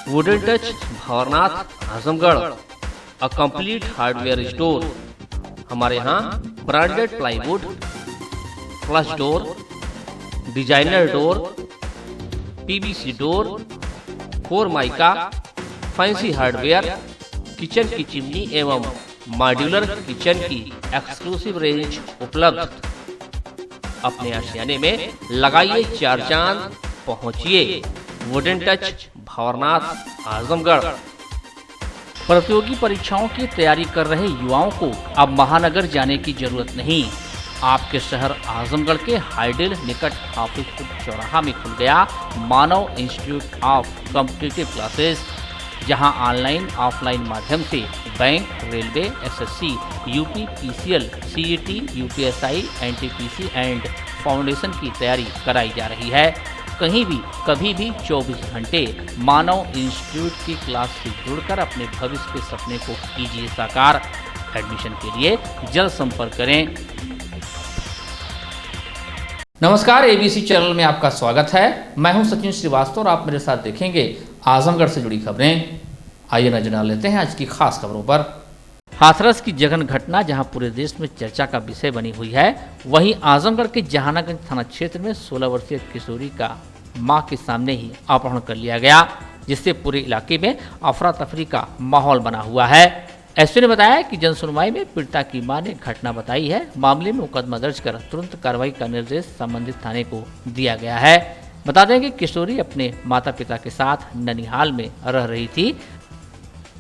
Wooden touch Bhanwarnath Azamgarh, a complete hardware store. हमारे यहाँ branded plywood, flush door, designer door, PVC door, formica, fancy hardware, kitchen की chimney एवं modular kitchen की exclusive range उपलब्ध। अपने आशियाने में लगाइए 4 चांद, पहुंचिए वुडन टच भंवरनाथ आजमगढ़। प्रतियोगी परीक्षाओं की तैयारी कर रहे युवाओं को अब महानगर जाने की जरूरत नहीं। आपके शहर आजमगढ़ के हाईडेल निकट हाफिजपुर चौराहा में खुल गया मानव इंस्टीट्यूट ऑफ कॉम्पिटिटिव क्लासेस, जहां ऑनलाइन ऑफलाइन माध्यम से bank, railway, SSC, UP, PCL, CET, UPSI, NTPC and foundation की तैयारी कराई जा रही है। कहीं भी कभी भी 24 घंटे मानव इंस्टीट्यूट की क्लास से जुड़कर अपने भविष्य के सपने को कीजिए साकार। एडमिशन के लिए जल्द संपर्क करें। नमस्कार, एबीसी चैनल में आपका स्वागत है। मैं हूं सचिन श्रीवास्तव और आप मेरे साथ देखेंगे आजमगढ़ से जुड़ी खबरें। आइए नजर डाल लेते हैं आज की खास खबरों पर। हाथरस की जघन्य घटना जहां पूरे देश में चर्चा का विषय बनी हुई है, वहीं आजमगढ़ के जहानागंज थाना क्षेत्र में 16 वर्षीय किशोरी का मां के सामने ही अपहरण कर लिया गया, जिससे पूरे इलाके में अफरा तफरी का माहौल बना हुआ है। एसपी ने बताया कि जनसुनवाई में पीड़िता की मां ने घटना बताई है। मामले में मुकदमा दर्ज कर तुरंत कार्रवाई का निर्देश संबंधित थाने को दिया गया है। बता दें कि किशोरी अपने माता पिता के साथ ननिहाल में रह रही थी।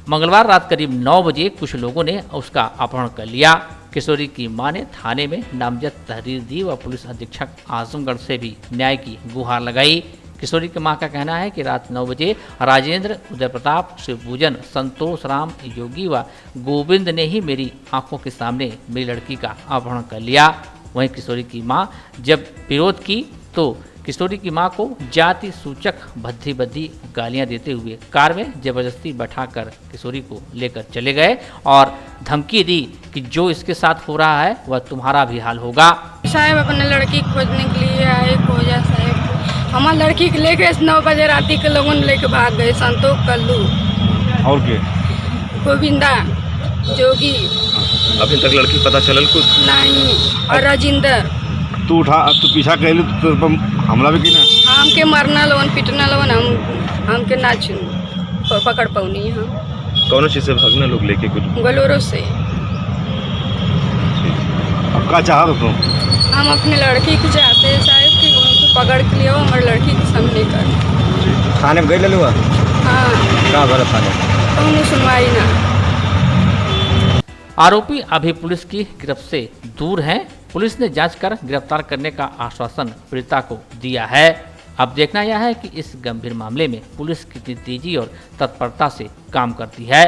मंगलवार रात करीब 9 बजे कुछ लोगों ने उसका अपहरण कर लिया। किशोरी की मां ने थाने में नामजद तहरीर दी व पुलिस अधीक्षक आजमगढ़ से भी न्याय की गुहार लगाई। किशोरी की मां का कहना है कि रात 9 बजे राजेंद्र, उदय प्रताप, शिवपूजन, संतोष राम, योगी व गोविंद ने ही मेरी आंखों के सामने मेरी लड़की का अपहरण कर लिया। वहीं किशोरी की मां जब विरोध की तो किशोरी की मां को जाति सूचक भद्दी भद्दी गालियां देते हुए कार में जबरदस्ती बैठाकर किशोरी को लेकर चले गए और धमकी दी कि जो इसके साथ हो रहा है वह तुम्हारा भी हाल होगा। साहब अपने लड़की खोजने के लिए आए, खोजा साहब। हमारे लड़की के लेके 9 बजे राती के लोगों ने लेके भाग गए। संतोष, कल्लू और के गोविंदा, जोगी। अभी तक लड़की पता चलल कुछ नहीं। और राजेंद्र। तू पीछा कैलू तो हमला भी की ना हमके मरना लोन, पिटना लोन, हमके ना पकड़ पौनी। हम कौन चीज से भागना लोग लेके कुछ गलोरो से। अब का चाहत हो? हम अपने लड़की को चाहते हैं साहब कि उनको पकड़ के लिए हमारे लड़की के सामने कर। थाने में गई ले लूँगा। हाँ, का भरा थाने कौन सुनवाई ना। आरोपी अभी पुलिस की गिरफ्त से दूर हैं। पुलिस ने जांच कर गिरफ्तार करने का आश्वासन पीड़िता को दिया है। अब देखना यह है कि इस गंभीर मामले में पुलिस कितनी तेजी और तत्परता से काम करती है।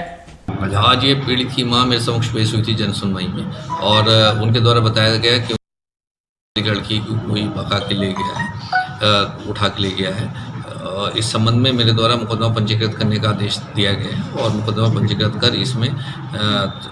आज ये पीड़ित की मां मेरे समक्ष पेश हुई थी जनसुनवाई में और उनके द्वारा बताया गया कि लड़की को कोई भगा के ले गया है, उठा के ले गया है। इस संबंध में मेरे द्वारा मुकदमा पंजीकृत करने का आदेश दिया गया है और मुकदमा पंजीकृत कर इसमें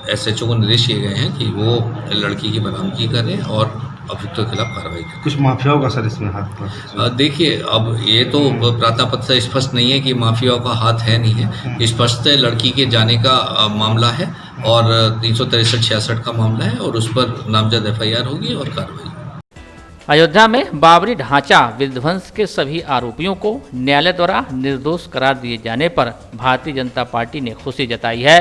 एसएचओ को निर्देश दिए गए हैं कि वो लड़की की बरामदगी करें और अभियुक्तों के खिलाफ कार्रवाई करें। कुछ माफियाओं का सर इसमें हाथ? देखिए, अब ये तो प्रार्थनापत्र से स्पष्ट नहीं है कि माफियाओं का हाथ है नहीं है। स्पष्ट लड़की के जाने का मामला है और 363-66 का मामला है और उस पर नामजद FIR होगी और कार्रवाई। अयोध्या में बाबरी ढांचा विध्वंस के सभी आरोपियों को न्यायालय द्वारा निर्दोष करार दिए जाने पर भारतीय जनता पार्टी ने खुशी जताई है।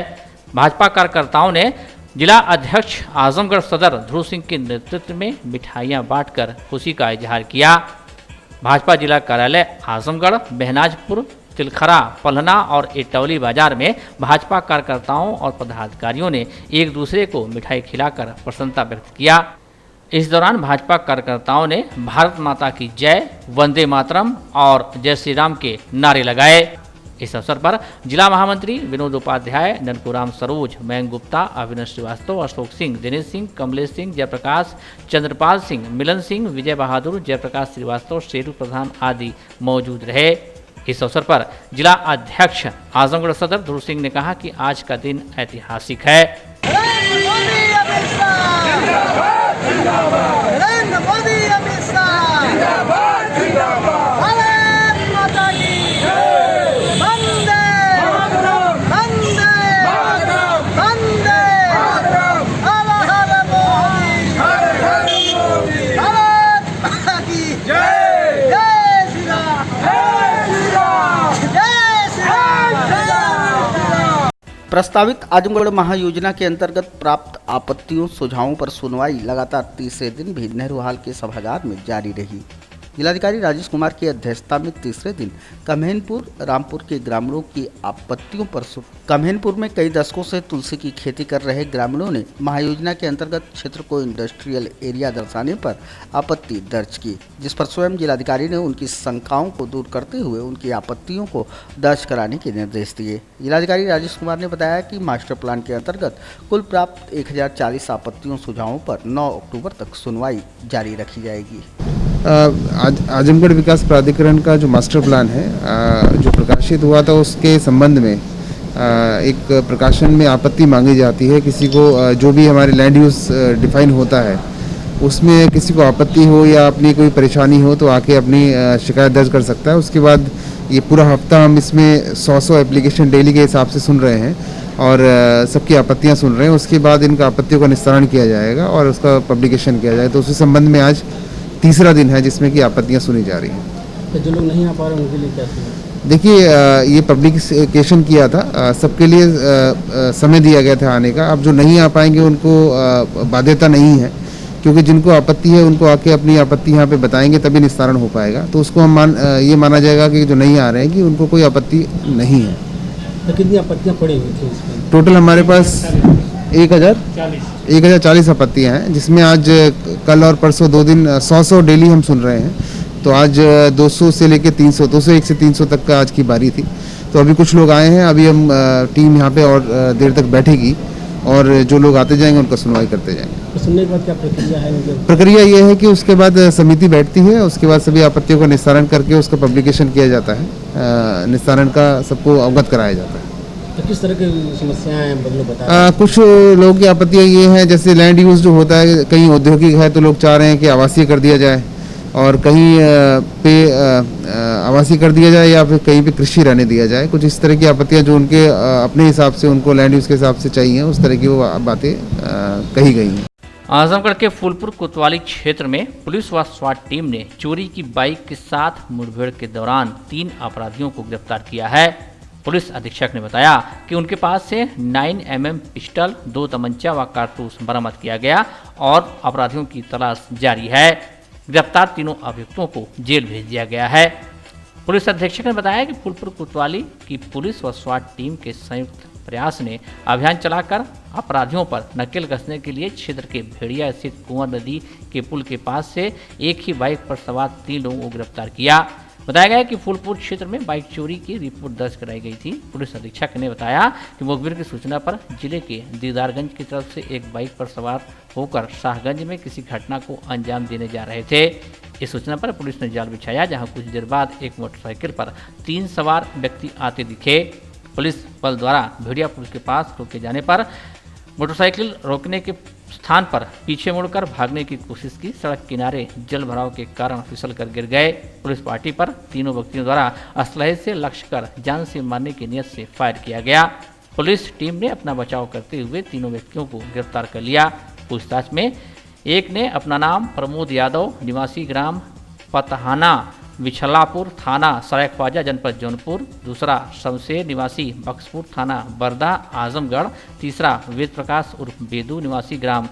भाजपा कार्यकर्ताओं ने जिला अध्यक्ष आजमगढ़ सदर ध्रुव सिंह के नेतृत्व में मिठाइयां बांटकर खुशी का इजहार किया। भाजपा जिला कार्यालय आजमगढ़, बहनाजपुर, तिलखरा, पलहना और इटौली बाजार में भाजपा कार्यकर्ताओं और पदाधिकारियों ने एक दूसरे को मिठाई खिलाकर प्रसन्नता व्यक्त किया। इस दौरान भाजपा कार्यकर्ताओं ने भारत माता की जय, वंदे मातरम और जय श्री राम के नारे लगाए। इस अवसर पर जिला महामंत्री विनोद उपाध्याय, ननकुराम सरोज, मयंक गुप्ता, अविनाश श्रीवास्तव, अशोक सिंह, दिनेश सिंह, कमलेश सिंह, जयप्रकाश, चंद्रपाल सिंह, मिलन सिंह, विजय बहादुर, जयप्रकाश श्रीवास्तव, शेरू प्रधान आदि मौजूद रहे। इस अवसर पर जिला अध्यक्ष आजमगढ़ सदर ध्रुव सिंह ने कहा कि आज का दिन ऐतिहासिक है। भारत माता की जय, वंदे प्रस्तावित आजमगढ़ महायोजना के अंतर्गत प्राप्त आपत्तियों सुझावों पर सुनवाई लगातार तीसरे दिन भी नेहरू हॉल के सभागार में जारी रही। जिलाधिकारी राजेश कुमार की अध्यक्षता में तीसरे दिन कम्हेनपुर रामपुर के ग्रामीणों की आपत्तियों पर कम्हेनपुर में कई दशकों से तुलसी की खेती कर रहे ग्रामीणों ने महायोजना के अंतर्गत क्षेत्र को इंडस्ट्रियल एरिया दर्शाने पर आपत्ति दर्ज की, जिस पर स्वयं जिलाधिकारी ने उनकी शंकाओं को दूर करते हुए उनकी आपत्तियों को दर्ज कराने के निर्देश दिए। जिलाधिकारी राजेश कुमार ने बताया कि मास्टर प्लान के अंतर्गत कुल प्राप्त 1040 आपत्तियों सुझावों पर 9 अक्टूबर तक सुनवाई जारी रखी जाएगी। आजमगढ़ विकास प्राधिकरण का जो मास्टर प्लान है जो प्रकाशित हुआ था, उसके संबंध में एक प्रकाशन में आपत्ति मांगी जाती है। किसी को जो भी हमारे लैंड यूज़ डिफाइन होता है उसमें किसी को आपत्ति हो या अपनी कोई परेशानी हो तो आके अपनी शिकायत दर्ज कर सकता है। उसके बाद ये पूरा हफ्ता हम इसमें 100 एप्लीकेशन डेली के हिसाब से सुन रहे हैं और सबकी आपत्तियां सुन रहे हैं। उसके बाद इनका आपत्तियों का निस्तारण किया जाएगा और उसका पब्लिकेशन किया जाएगा। तो उसी संबंध में आज तीसरा दिन है जिसमें कि आपत्तियां सुनी जा रही हैं। तो जो लोग नहीं आ पा रहे उनके लिए क्या सुना? देखिए, ये पब्लिकेशन किया था, सबके लिए समय दिया गया था आने का। अब जो नहीं आ पाएंगे उनको बाध्यता नहीं है, क्योंकि जिनको आपत्ति है उनको आके अपनी आपत्ति यहाँ पे बताएंगे तभी निस्तारण हो पाएगा। तो उसको हम ये माना जाएगा कि जो नहीं आ रहे हैं कि उनको कोई आपत्ति नहीं है। तो कितनी आपत्तियाँ पड़ी हुई थी इसमें? टोटल हमारे पास 1040 आपत्तियाँ हैं, जिसमें आज कल और परसों 2 दिन 100 डेली हम सुन रहे हैं। तो आज 200 से लेके 300, 201 से 300 तक का आज की बारी थी। तो अभी कुछ लोग आए हैं, अभी हम टीम यहाँ पे और देर तक बैठेगी और जो लोग आते जाएंगे उनका सुनवाई करते जाएंगे। तो सुनने के बाद क्या प्रक्रिया है? प्रक्रिया ये है कि उसके बाद समिति बैठती है, उसके बाद सभी आपत्तियों का निस्तारण करके उसका पब्लिकेशन किया जाता है, निस्तारण का सबको अवगत कराया जाता है। तो किस तरह की समस्याएं हैं बता? कुछ लोगों की आपत्तियाँ ये हैं, जैसे लैंड यूज़ जो होता है, कहीं औद्योगिक है तो लोग चाह रहे हैं कि आवासीय कर दिया जाए और कहीं पे आवासीय कर दिया जाए या फिर कहीं पे कृषि रहने दिया जाए। कुछ इस तरह की आपत्तियाँ जो उनके अपने हिसाब से उनको लैंड यूज़ के हिसाब से चाहिए, उस तरह की वो बातें कही गई हैं। आजमगढ़ के फूलपुर कोतवाली क्षेत्र में पुलिस व स्वाट टीम ने चोरी की बाइक के साथ मुठभेड़ के दौरान 3 अपराधियों को गिरफ्तार किया है। पुलिस अधीक्षक ने बताया कि उनके पास से 9mm पिस्टल, 2 तमंचा व कारतूस बरामद किया गया और अपराधियों की तलाश जारी है। गिरफ्तार तीनों अभियुक्तों को जेल भेज दिया गया है। पुलिस अधीक्षक ने बताया कि फूलपुर कोतवाली की पुलिस व स्वाट टीम के संयुक्त प्रयास ने अभियान चलाकर अपराधियों पर नकेल कसने के लिए क्षेत्र के भेड़िया स्थित कुंवर नदी के पुल के पास से एक ही बाइक पर सवार 3 लोगों को गिरफ्तार किया। बताया गया कि फूलपुर क्षेत्र में बाइक चोरी की रिपोर्ट दर्ज कराई गई थी। पुलिस अधीक्षक ने बताया कि मुखबिर की सूचना पर जिले के दीदारगंज की तरफ से एक बाइक पर सवार होकर शाहगंज में किसी घटना को अंजाम देने जा रहे थे। इस सूचना पर पुलिस ने जाल बिछाया, जहां कुछ देर बाद एक मोटरसाइकिल पर 3 सवार व्यक्ति आते दिखे। पुलिस बल द्वारा भेड़िया पुल के पास रोके जाने पर मोटरसाइकिल रोकने के स्थान पर पीछे मुड़कर भागने की कोशिश की। सड़क किनारे जल भराव के कारण फिसल कर गिर गए। पुलिस पार्टी पर तीनों व्यक्तियों द्वारा असलहे से लक्ष्य कर जान से मारने की नियत से फायर किया गया। पुलिस टीम ने अपना बचाव करते हुए तीनों व्यक्तियों को गिरफ्तार कर लिया। पूछताछ में एक ने अपना नाम प्रमोद यादव, निवासी ग्राम पतहाना, विछलापुर, थाना सरायख्वाजा, जनपद जौनपुर, दूसरा शमशेर, निवासी बक्सपुर, थाना बरदा, आजमगढ़, तीसरा वेद प्रकाश उर्फ बेदू, निवासी ग्राम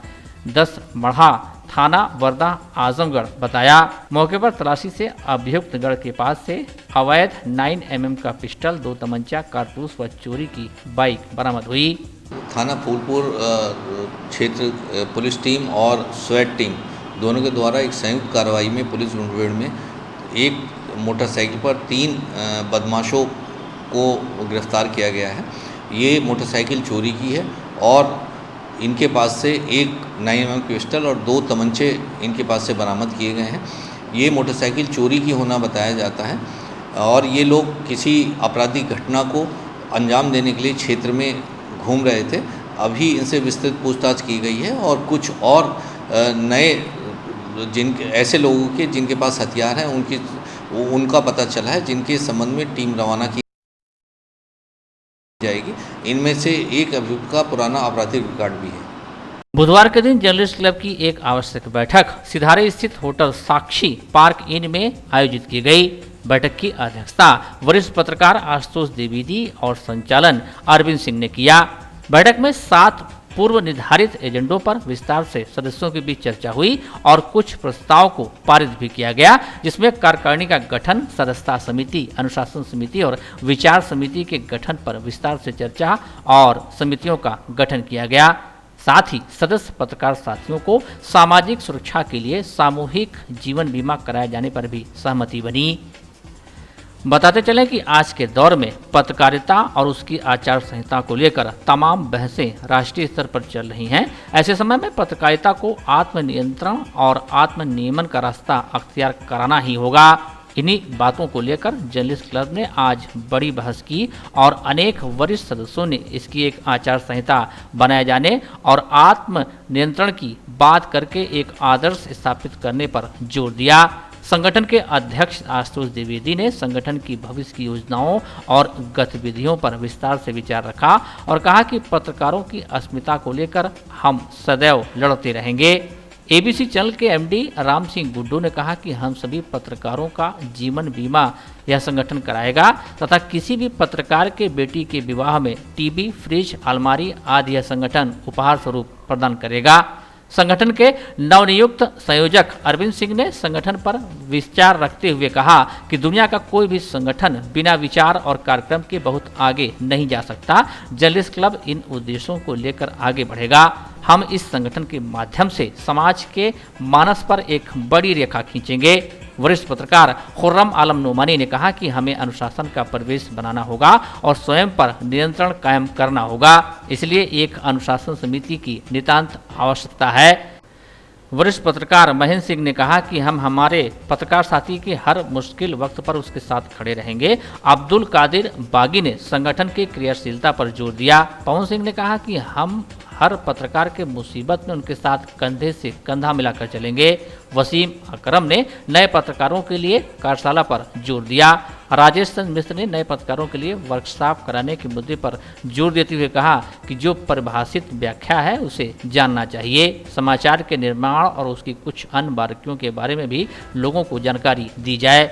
10 मढ़ा, थाना बरदा, आजमगढ़ बताया। मौके पर तलाशी से अभियुक्त गढ़ के पास से अवैध 9mm का पिस्टल, 2 तमंचा, कारतूस व चोरी की बाइक बरामद हुई। थाना फूलपुर क्षेत्र पुलिस टीम और स्वैट टीम दोनों के द्वारा एक संयुक्त कार्रवाई में पुलिस मुठभेड़ में एक मोटरसाइकिल पर 3 बदमाशों को गिरफ्तार किया गया है। ये मोटरसाइकिल चोरी की है और इनके पास से एक 9mm पिस्टल और 2 तमंचे इनके पास से बरामद किए गए हैं। ये मोटरसाइकिल चोरी की होना बताया जाता है और ये लोग किसी आपराधिक घटना को अंजाम देने के लिए क्षेत्र में घूम रहे थे। अभी इनसे विस्तृत पूछताछ की गई है और कुछ और नए ऐसे लोगों के जिनके पास हथियार हैं उनका पता चला है, जिनके संबंध में टीम रवाना की जाएगी। इनमें से एक अभियुक्त का पुराना आपराधिक रिकॉर्ड भी है। बुधवार के दिन जर्नलिस्ट क्लब की एक आवश्यक बैठक सिधारे स्थित होटल साक्षी पार्क इन में आयोजित की गई। बैठक की अध्यक्षता वरिष्ठ पत्रकार आशुतोष द्विवेदी और संचालन अरविंद सिंह ने किया। बैठक में 7 पूर्व निर्धारित एजेंडों पर विस्तार से सदस्यों के बीच चर्चा हुई और कुछ प्रस्ताव को पारित भी किया गया, जिसमें कार्यकारिणी का गठन, सदस्यता समिति, अनुशासन समिति और विचार समिति के गठन पर विस्तार से चर्चा और समितियों का गठन किया गया। साथ ही सदस्य पत्रकार साथियों को सामाजिक सुरक्षा के लिए सामूहिक जीवन बीमा कराए जाने पर भी सहमति बनी। बताते चलें कि आज के दौर में पत्रकारिता और उसकी आचार संहिता को लेकर तमाम बहसें राष्ट्रीय स्तर पर चल रही हैं। ऐसे समय में पत्रकारिता को आत्मनियंत्रण और आत्मनियमन का रास्ता अख्तियार कराना ही होगा। इन्हीं बातों को लेकर जर्नलिस्ट क्लब ने आज बड़ी बहस की और अनेक वरिष्ठ सदस्यों ने इसकी एक आचार संहिता बनाए जाने और आत्म नियंत्रण की बात करके एक आदर्श स्थापित करने पर जोर दिया। संगठन के अध्यक्ष आशुतोष द्विवेदी ने संगठन की भविष्य की योजनाओं और गतिविधियों पर विस्तार से विचार रखा और कहा कि पत्रकारों की अस्मिता को लेकर हम सदैव लड़ते रहेंगे। एबीसी चैनल के एमडी राम सिंह गुड्डू ने कहा कि हम सभी पत्रकारों का जीवन बीमा यह संगठन कराएगा तथा किसी भी पत्रकार के बेटी के विवाह में टीवी, फ्रिज, अलमारी आदि यह संगठन उपहार स्वरूप प्रदान करेगा। संगठन के नवनियुक्त संयोजक अरविंद सिंह ने संगठन पर विचार रखते हुए कहा कि दुनिया का कोई भी संगठन बिना विचार और कार्यक्रम के बहुत आगे नहीं जा सकता। जर्नलिस्ट क्लब इन उद्देश्यों को लेकर आगे बढ़ेगा। हम इस संगठन के माध्यम से समाज के मानस पर एक बड़ी रेखा खींचेंगे। वरिष्ठ पत्रकार खुर्रम आलम नोमानी ने कहा कि हमें अनुशासन का परिवेश बनाना होगा और स्वयं पर नियंत्रण कायम करना होगा, इसलिए एक अनुशासन समिति की नितांत आवश्यकता है। वरिष्ठ पत्रकार महेंद्र सिंह ने कहा कि हम हमारे पत्रकार साथी के हर मुश्किल वक्त पर उसके साथ खड़े रहेंगे। अब्दुल कादिर बागी ने संगठन की क्रियाशीलता पर जोर दिया। पवन सिंह ने कहा कि हम हर पत्रकार के मुसीबत में उनके साथ कंधे से कंधा मिलाकर चलेंगे। वसीम अकरम ने नए पत्रकारों के लिए कार्यशाला पर जोर दिया। राजेश चंद्र मिश्र ने नए पत्रकारों के लिए वर्कशॉप कराने के मुद्दे पर जोर देते हुए कहा कि जो परिभाषित व्याख्या है उसे जानना चाहिए। समाचार के निर्माण और उसकी कुछ अन्य बारीकियों के बारे में भी लोगों को जानकारी दी जाए।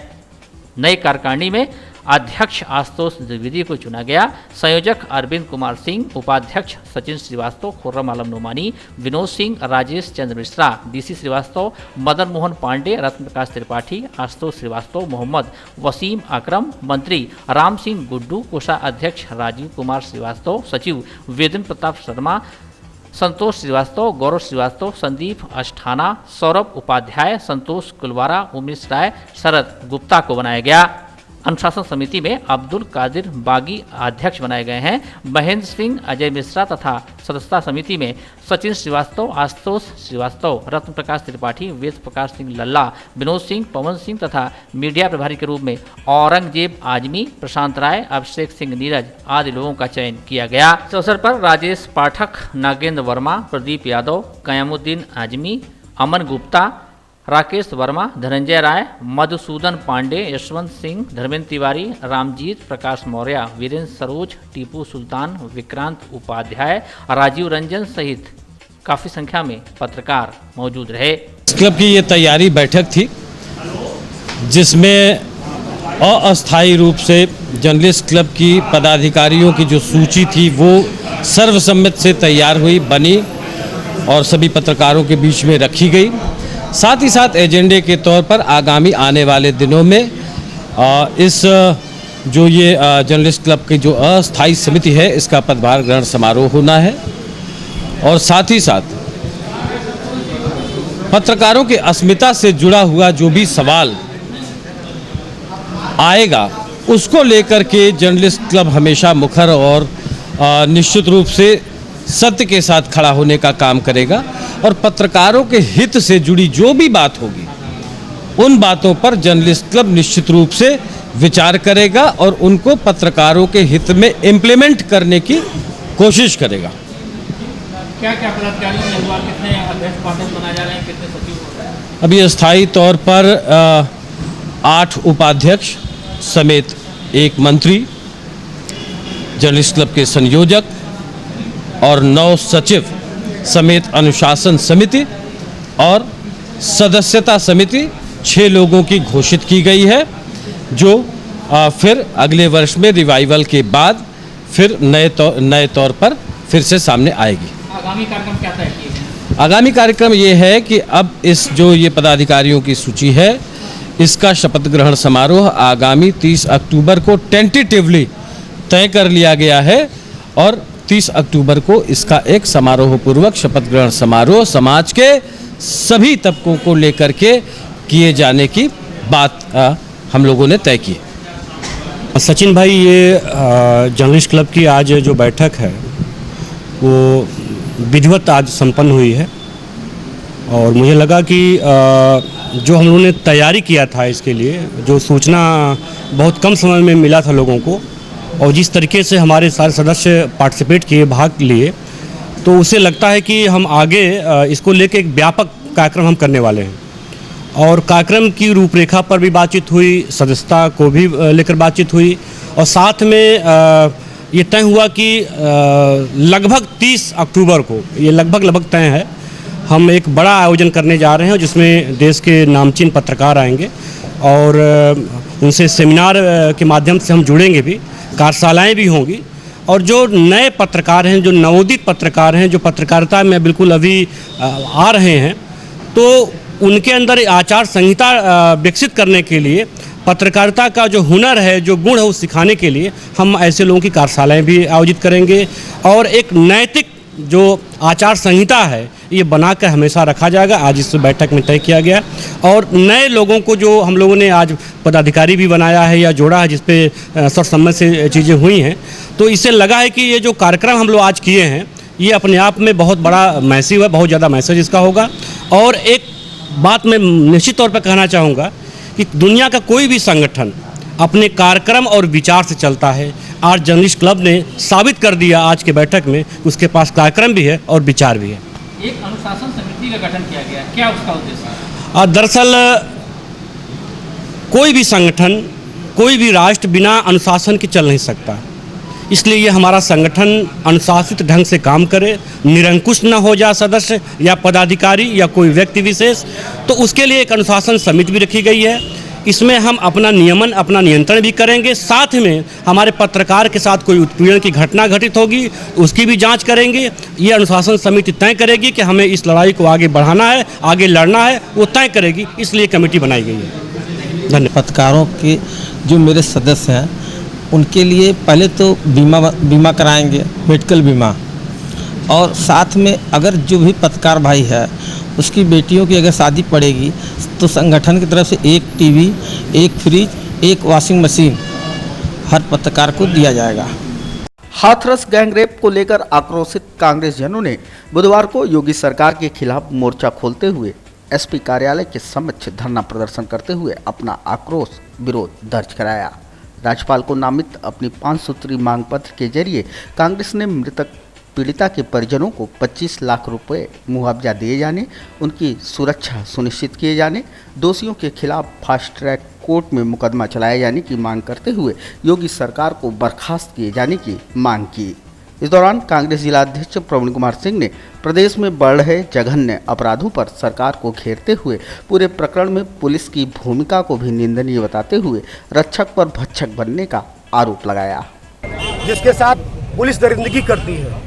नई कार्यकारिणी में अध्यक्ष आशुतोष द्विवेदी को चुना गया। संयोजक अरविंद कुमार सिंह, उपाध्यक्ष सचिन श्रीवास्तव, खुर्रम आलम नोमानी, विनोद सिंह, राजेश चंद्र मिश्रा, डीसी श्रीवास्तव, मदन मोहन पांडे, रत्न प्रकाश त्रिपाठी, आशुतोष श्रीवास्तव, मोहम्मद वसीम अकरम, मंत्री राम सिंह गुड्डू, कोषाध्यक्ष राजीव कुमार श्रीवास्तव, सचिव वेदेंद्र प्रताप शर्मा, संतोष श्रीवास्तव, गौरव श्रीवास्तव, संदीप अष्ठाना, सौरभ उपाध्याय, संतोष कुलवारा, उमेश राय, शरद गुप्ता को बनाया गया। अनुशासन समिति में अब्दुल कादिर बागी अध्यक्ष बनाए गए हैं। महेंद्र सिंह, अजय मिश्रा तथा सदस्यता समिति में सचिन श्रीवास्तव, आशुतोष श्रीवास्तव, रत्न प्रकाश त्रिपाठी, वेद प्रकाश सिंह लल्ला, विनोद सिंह, पवन सिंह तथा मीडिया प्रभारी के रूप में औरंगजेब आजमी, प्रशांत राय, अभिषेक सिंह नीरज आदि लोगों का चयन किया गया। इस अवसर पर राजेश पाठक, नागेंद्र वर्मा, प्रदीप यादव, कयामुद्दीन आजमी, अमन गुप्ता, राकेश वर्मा, धनंजय राय, मधुसूदन पांडे, यशवंत सिंह, धर्मेंद्र तिवारी, रामजीत, प्रकाश मौर्य, वीरेंद्र सरोज, टीपू सुल्तान, विक्रांत उपाध्याय, राजीव रंजन सहित काफ़ी संख्या में पत्रकार मौजूद रहे। क्लब की ये तैयारी बैठक थी जिसमें अस्थायी रूप से जर्नलिस्ट क्लब की पदाधिकारियों की जो सूची थी वो सर्वसम्मति से तैयार हुई, बनी और सभी पत्रकारों के बीच में रखी गई। साथ ही साथ एजेंडे के तौर पर आगामी आने वाले दिनों में इस जो ये जर्नलिस्ट क्लब की जो अस्थायी समिति है इसका पदभार ग्रहण समारोह होना है और साथ ही साथ पत्रकारों की अस्मिता से जुड़ा हुआ जो भी सवाल आएगा उसको लेकर के जर्नलिस्ट क्लब हमेशा मुखर और निश्चित रूप से सत्य के साथ खड़ा होने का काम करेगा और पत्रकारों के हित से जुड़ी जो भी बात होगी उन बातों पर जर्नलिस्ट क्लब निश्चित रूप से विचार करेगा और उनको पत्रकारों के हित में इम्प्लीमेंट करने की कोशिश करेगा। क्या क्या पदाधिकारियों ने हुआ, कितने अध्यक्ष पार्षद बनाए जा रहे हैं, कितने सचिव? अभी स्थायी तौर पर 8 उपाध्यक्ष समेत 1 मंत्री, जर्नलिस्ट क्लब के संयोजक और 9 सचिव समेत अनुशासन समिति और सदस्यता समिति 6 लोगों की घोषित की गई है। जो फिर अगले वर्ष में रिवाइवल के बाद फिर नए तौर पर फिर से सामने आएगी। आगामी कार्यक्रम क्या तय किए हैं? आगामी कार्यक्रम ये है कि अब इस जो ये पदाधिकारियों की सूची है, इसका शपथ ग्रहण समारोह आगामी 30 अक्टूबर को टेंटेटिवली तय कर लिया गया है और 30 अक्टूबर को इसका एक समारोह पूर्वक शपथ ग्रहण समारोह समाज के सभी तबकों को लेकर के किए जाने की बात हम लोगों ने तय की। सचिन भाई, ये जर्नलिस्ट क्लब की आज जो बैठक है वो विधिवत आज संपन्न हुई है और मुझे लगा कि जो हम लोगों ने तैयारी किया था इसके लिए, जो सूचना बहुत कम समय में मिला था लोगों को और जिस तरीके से हमारे सारे सदस्य पार्टिसिपेट किए, भाग लिए, तो उसे लगता है कि हम आगे इसको लेकर एक व्यापक कार्यक्रम हम करने वाले हैं। और कार्यक्रम की रूपरेखा पर भी बातचीत हुई, सदस्यता को भी लेकर बातचीत हुई और साथ में ये तय हुआ कि लगभग 30 अक्टूबर को, ये लगभग तय है, हम एक बड़ा आयोजन करने जा रहे हैं जिसमें देश के नामचीन पत्रकार आएंगे और उनसे सेमिनार के माध्यम से हम जुड़ेंगे भी, कार्यशालाएँ भी होंगी और जो नए पत्रकार हैं, जो नवोदित पत्रकार हैं, जो पत्रकारिता में बिल्कुल अभी आ रहे हैं, तो उनके अंदर आचार संहिता विकसित करने के लिए, पत्रकारिता का जो हुनर है, जो गुण है, उस सिखाने के लिए हम ऐसे लोगों की कार्यशालाएँ भी आयोजित करेंगे और एक नैतिक जो आचार संहिता है ये बनाकर हमेशा रखा जाएगा। आज इस बैठक में तय किया गया और नए लोगों को जो हम लोगों ने आज पदाधिकारी भी बनाया है या जोड़ा है, जिसपे सर्वसम्मत से चीज़ें हुई हैं, तो इससे लगा है कि ये जो कार्यक्रम हम लोग आज किए हैं ये अपने आप में बहुत बड़ा मैसेज है, बहुत ज़्यादा मैसेज इसका होगा। और एक बात मैं निश्चित तौर पर कहना चाहूँगा कि दुनिया का कोई भी संगठन अपने कार्यक्रम और विचार से चलता है। आज जर्नलिस्ट क्लब ने साबित कर दिया आज के बैठक में, उसके पास कार्यक्रम भी है और विचार भी है। एक अनुशासन समिति का गठन किया गया, क्या उसका उद्देश्य है? दरअसल कोई भी संगठन, कोई भी राष्ट्र बिना अनुशासन के चल नहीं सकता, इसलिए ये हमारा संगठन अनुशासित ढंग से काम करे, निरंकुश न हो जाए सदस्य या पदाधिकारी या कोई व्यक्ति विशेष, तो उसके लिए एक अनुशासन समिति भी रखी गई है। इसमें हम अपना नियमन, अपना नियंत्रण भी करेंगे, साथ में हमारे पत्रकार के साथ कोई उत्पीड़न की घटना घटित होगी उसकी भी जांच करेंगे। ये अनुशासन समिति तय करेगी कि हमें इस लड़ाई को आगे बढ़ाना है, आगे लड़ना है, वो तय करेगी, इसलिए कमेटी बनाई गई है। धन्यवाद। पत्रकारों के जो मेरे सदस्य हैं उनके लिए पहले तो बीमा कराएंगे, मेडिकल बीमा, और साथ में अगर जो भी पत्रकार भाई है उसकी बेटियों की अगर शादी पड़ेगी तो संगठन की तरफ से 1 टीवी, 1 फ्रिज, 1 वॉशिंग मशीन हर पत्रकार को दिया जाएगा। हाथरस गैंगरेप को लेकर आक्रोशित कांग्रेस जनों ने बुधवार को योगी सरकार के खिलाफ मोर्चा खोलते हुए एसपी कार्यालय के समक्ष धरना प्रदर्शन करते हुए अपना आक्रोश विरोध दर्ज कराया। राज्यपाल को नामित अपनी 5 सूत्री मांग पत्र के जरिए कांग्रेस ने मृतक पीड़िता के परिजनों को 25 लाख रुपए मुआवजा दिए जाने, उनकी सुरक्षा सुनिश्चित किए जाने, दोषियों के खिलाफ फास्ट ट्रैक कोर्ट में मुकदमा चलाए जाने की मांग करते हुए योगी सरकार को बर्खास्त किए जाने की मांग की। इस दौरान कांग्रेस जिलाध्यक्ष प्रवीण कुमार सिंह ने प्रदेश में बढ़ रहे जघन्य अपराधों पर सरकार को घेरते हुए पूरे प्रकरण में पुलिस की भूमिका को भी निंदनीय बताते हुए रक्षक पर भक्षक बनने का आरोप लगाया। जिसके साथ पुलिस दरिंदगी करती है,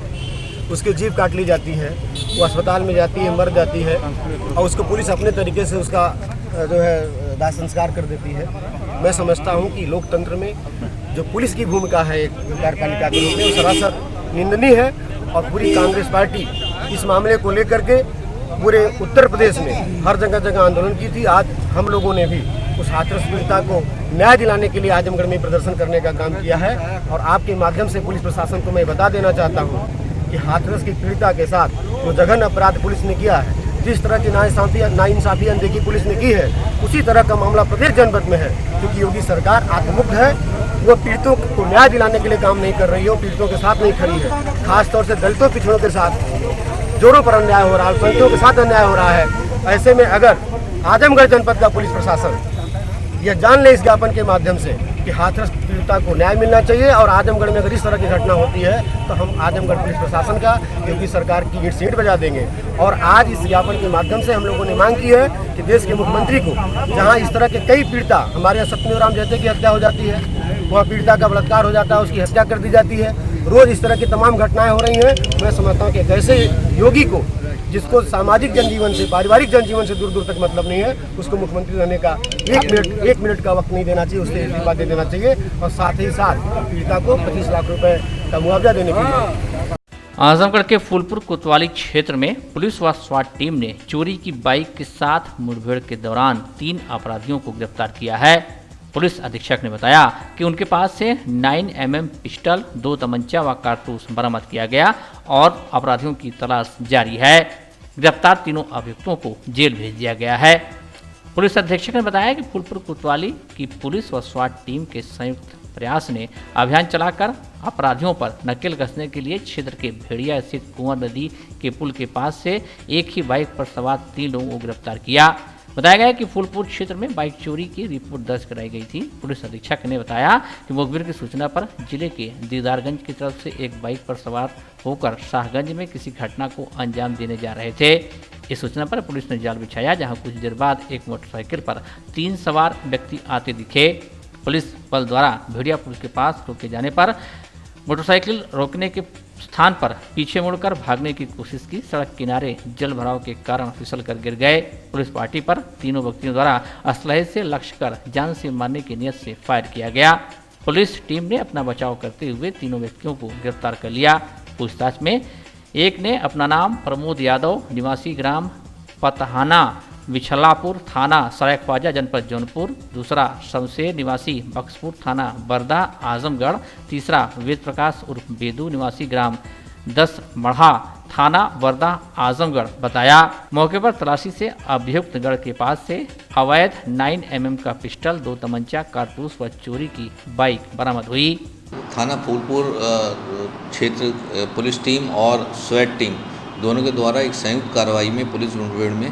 उसकी जीभ काट ली जाती है, वो अस्पताल में जाती है, मर जाती है और उसको पुलिस अपने तरीके से उसका जो है दाह संस्कार कर देती है। मैं समझता हूँ कि लोकतंत्र में जो पुलिस की भूमिका है एक कार्यपालिका के रूप में, वो सरासर निंदनीय है और पूरी कांग्रेस पार्टी इस मामले को लेकर के पूरे उत्तर प्रदेश में हर जगह आंदोलन की थी। आज हम लोगों ने भी उस हाथरस पीड़िता को न्याय दिलाने के लिए आजमगढ़ में प्रदर्शन करने का काम किया है और आपके माध्यम से पुलिस प्रशासन को मैं बता देना चाहता हूँ कि हाथरस की पीड़िता के साथ जो जघन्य अपराध पुलिस ने किया है, जिस तरह की नाइंसाफी अनदेखी पुलिस ने की है, उसी तरह का मामला प्रत्येक जनपद में है। क्योंकि योगी सरकार आत्ममुक्त है, वो पीड़ितों को न्याय दिलाने के लिए काम नहीं कर रही है, पीड़ितों के साथ नहीं खड़ी है। खासतौर से दलितों पिछड़ों के साथ जोरों पर अन्याय हो रहा है, अल्पसंख्यकों के साथ अन्याय हो रहा है। ऐसे में अगर आजमगढ़ जनपद का पुलिस प्रशासन यह जान ले इस ज्ञापन के माध्यम से कि हाथरस पीड़िता को न्याय मिलना चाहिए। और आजमगढ़ में अगर इस तरह की घटना होती है तो हम आजमगढ़ पुलिस प्रशासन का, योगी सरकार की ईंट से ईंट बजा देंगे। और आज इस ज्ञापन के माध्यम से हम लोगों ने मांग की है कि देश के मुख्यमंत्री को, जहां इस तरह के कई पीड़िता, हमारे यहाँ सत्यमेव जयते की हत्या हो जाती है, वहाँ पीड़िता का बलात्कार हो जाता है, उसकी हत्या कर दी जाती है, रोज़ इस तरह की तमाम घटनाएं हो रही हैं। मैं समझता हूँ कि ऐसे योगी को, जिसको सामाजिक जनजीवन से, पारिवारिक जनजीवन से दूर दूर तक मतलब नहीं है, उसको मुख्यमंत्री रहने का एक मिनट का वक्त नहीं देना चाहिए, उससे इस्तीफा दे देना चाहिए। और साथ ही साथ पीड़िता को 25 लाख रुपए का मुआवजा देने के लिए। आजमगढ़ के फूलपुर कोतवाली क्षेत्र में पुलिस व स्वाट टीम ने चोरी की बाइक के साथ मुठभेड़ के दौरान 3 अपराधियों को गिरफ्तार किया है। पुलिस अधीक्षक ने बताया कि उनके पास से 9mm पिस्टल, 2 तमंचा व कारतूस बरामद किया गया और अपराधियों की तलाश जारी है। गिरफ्तार तीनों अभियुक्तों को जेल भेज दिया गया है। पुलिस अधीक्षक ने बताया कि फूलपुर कोतवाली की पुलिस व स्वाट टीम के संयुक्त प्रयास ने अभियान चलाकर अपराधियों पर नकेल कसने के लिए क्षेत्र के भेड़िया स्थित कुंवर नदी के पुल के पास से एक ही बाइक पर सवार 3 लोगों को गिरफ्तार किया। बताया गया कि फूलपुर क्षेत्र में बाइक चोरी की रिपोर्ट दर्ज कराई गई थी। पुलिस अधीक्षक ने बताया कि मुखबिर की सूचना पर जिले के दीदारगंज की तरफ से एक बाइक पर सवार होकर शाहगंज में किसी घटना को अंजाम देने जा रहे थे। इस सूचना पर पुलिस ने जाल बिछाया, जहां कुछ देर बाद एक मोटरसाइकिल पर 3 सवार व्यक्ति आते दिखे। पुलिस बल द्वारा भेड़िया पुल के पास रोके जाने पर मोटरसाइकिल रोकने के स्थान पर पीछे मुड़कर भागने की कोशिश की। सड़क किनारे जल भराव के कारण फिसल कर गिर गए। पुलिस पार्टी पर तीनों व्यक्तियों द्वारा असलहे से लक्ष्य कर जान से मारने की नियत से फायर किया गया। पुलिस टीम ने अपना बचाव करते हुए तीनों व्यक्तियों को गिरफ्तार कर लिया। पूछताछ में एक ने अपना नाम प्रमोद यादव, निवासी ग्राम पतहाना, विछलापुर, थाना सरायख्वाजा, जनपद जौनपुर, दूसरा शमशेर, निवासी बक्सपुर, थाना बरदा, आजमगढ़, तीसरा वेद प्रकाश उर्फ बेदू, निवासी ग्राम 10 मढ़ा, थाना बरदा, आजमगढ़ बताया। मौके पर तलाशी से अभियुक्त गढ़ के पास से अवैध 9mm का पिस्टल, 2 तमंचा, कारतूस व चोरी की बाइक बरामद हुई। थाना फूलपुर क्षेत्र पुलिस टीम और स्वैट टीम दोनों के द्वारा एक संयुक्त कार्रवाई में पुलिस मुठभेड़ में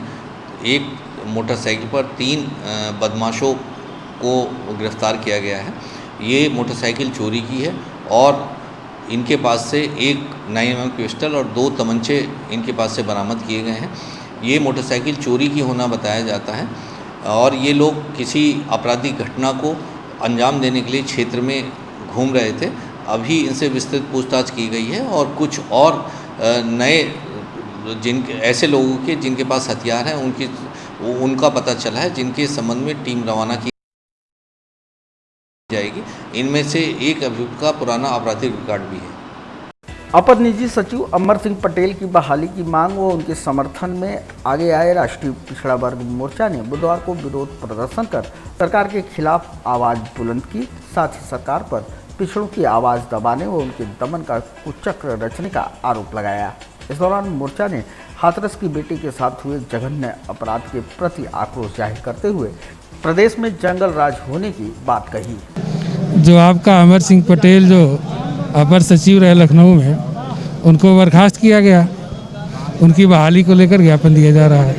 एक मोटरसाइकिल पर 3 बदमाशों को गिरफ्तार किया गया है। ये मोटरसाइकिल चोरी की है और इनके पास से एक 9mm पिस्टल और 2 तमंचे इनके पास से बरामद किए गए हैं। ये मोटरसाइकिल चोरी की होना बताया जाता है और ये लोग किसी आपराधिक घटना को अंजाम देने के लिए क्षेत्र में घूम रहे थे। अभी इनसे विस्तृत पूछताछ की गई है और कुछ और नए ऐसे लोगों के जिनके पास हथियार हैं उनका पता चला है, जिनके संबंध में टीम रवाना की जाएगी। इनमें से एक अभियुक्त का पुराना आपराधिक रिकॉर्ड भी है। अपर निजी सचिव अमर सिंह पटेल की बहाली की मांग व उनके समर्थन में आगे आए राष्ट्रीय पिछड़ा वर्ग मोर्चा ने बुधवार को विरोध प्रदर्शन कर सरकार के खिलाफ आवाज बुलंद की। साथ ही सरकार पर पिछड़ों की आवाज दबाने व उनके दमन का कुचक्र रचने का आरोप लगाया। इस दौरान मोर्चा ने हाथरस की बेटी के साथ हुए जघन्य अपराध के प्रति आक्रोश जाहिर करते हुए प्रदेश में जंगल राज होने की बात कही। जो आपका अमर सिंह पटेल जो अपर सचिव रहे लखनऊ में, उनको बर्खास्त किया गया, उनकी बहाली को लेकर ज्ञापन दिया जा रहा है।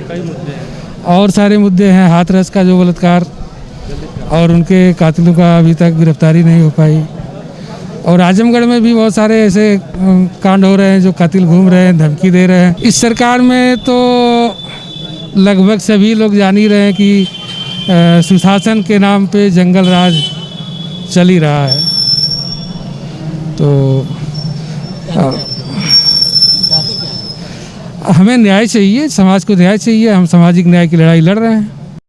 और सारे मुद्दे हैं, हाथरस का जो बलात्कार और उनके कातिलों का अभी तक गिरफ्तारी नहीं हो पाई, और आजमगढ़ में भी बहुत सारे ऐसे कांड हो रहे हैं जो कातिल घूम रहे हैं, धमकी दे रहे हैं। इस सरकार में तो लगभग सभी लोग जान ही रहे हैं कि सुशासन के नाम पे जंगल राज चल ही रहा है। तो हमें न्याय चाहिए, समाज को न्याय चाहिए। हम सामाजिक न्याय की लड़ाई लड़ रहे हैं।